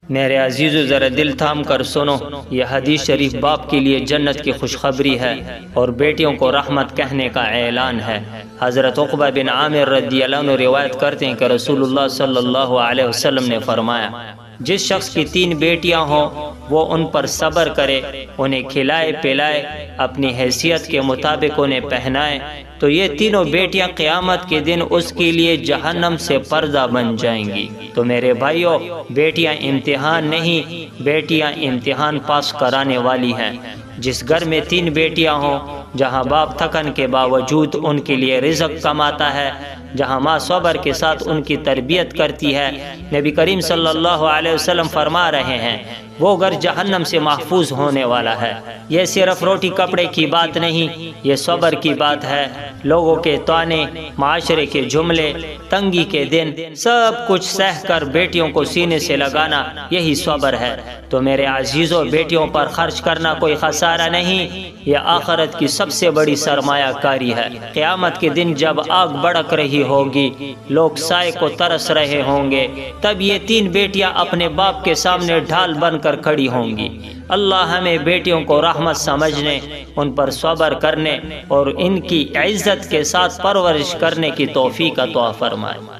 میرے عزیزو ذرا دل تھام کر سنو، یہ حدیث شریف باپ کے لیے جنت کی خوشخبری ہے اور بیٹیوں کو رحمت کہنے کا اعلان ہے۔ حضرت عقبہ بن عامر رضی اللہ عنہ روایت کرتے ہیں کہ رسول اللہ صلی اللہ علیہ وسلم نے فرمایا، جس شخص کی 3 بیٹیاں ہوں وہ ان پر صبر کرے، انہیں کھلائے پلائے، اپنی حیثیت کے مطابق انہیں پہنائے، تو یہ تینوں بیٹیاں قیامت کے دن اس کے لیے جہنم سے پردہ بن جائیں گی۔ تو میرے بھائیوں، بیٹیاں امتحان نہیں، بیٹیاں امتحان پاس کرانے والی ہیں۔ جس گھر میں 3 بیٹیاں ہوں، جہاں باپ تھکن کے باوجود ان کے لیے رزق کماتا ہے، جہاں ماں صبر کے ساتھ ان کی تربیت کرتی ہے، نبی کریم صلی اللہ علیہ وسلم فرما رہے ہیں وہ گھر جہنم سے محفوظ ہونے والا ہے۔ یہ صرف روٹی کپڑے کی بات نہیں، یہ صبر کی بات ہے۔ لوگوں کے طعنے، معاشرے کے جملے، تنگی کے دن، سب کچھ سہ کر بیٹیوں کو سینے سے لگانا، یہی صبر ہے۔ تو میرے عزیزوں، بیٹیوں پر خرچ کرنا کوئی خسارہ نہیں، یہ آخرت کی سب سے بڑی سرمایہ کاری ہے۔ قیامت کے دن جب آگ بھڑک رہی ہوگی، لوگ سائے کو ترس رہے ہوں گے، تب یہ 3 بیٹیاں اپنے باپ کے سامنے ڈھال بن کر کھڑی ہوں گی۔ اللہ ہمیں بیٹیوں کو رحمت سمجھنے، ان پر صبر کرنے اور ان کی عزت کے ساتھ پرورش کرنے کی توفیق عطا فرمائے۔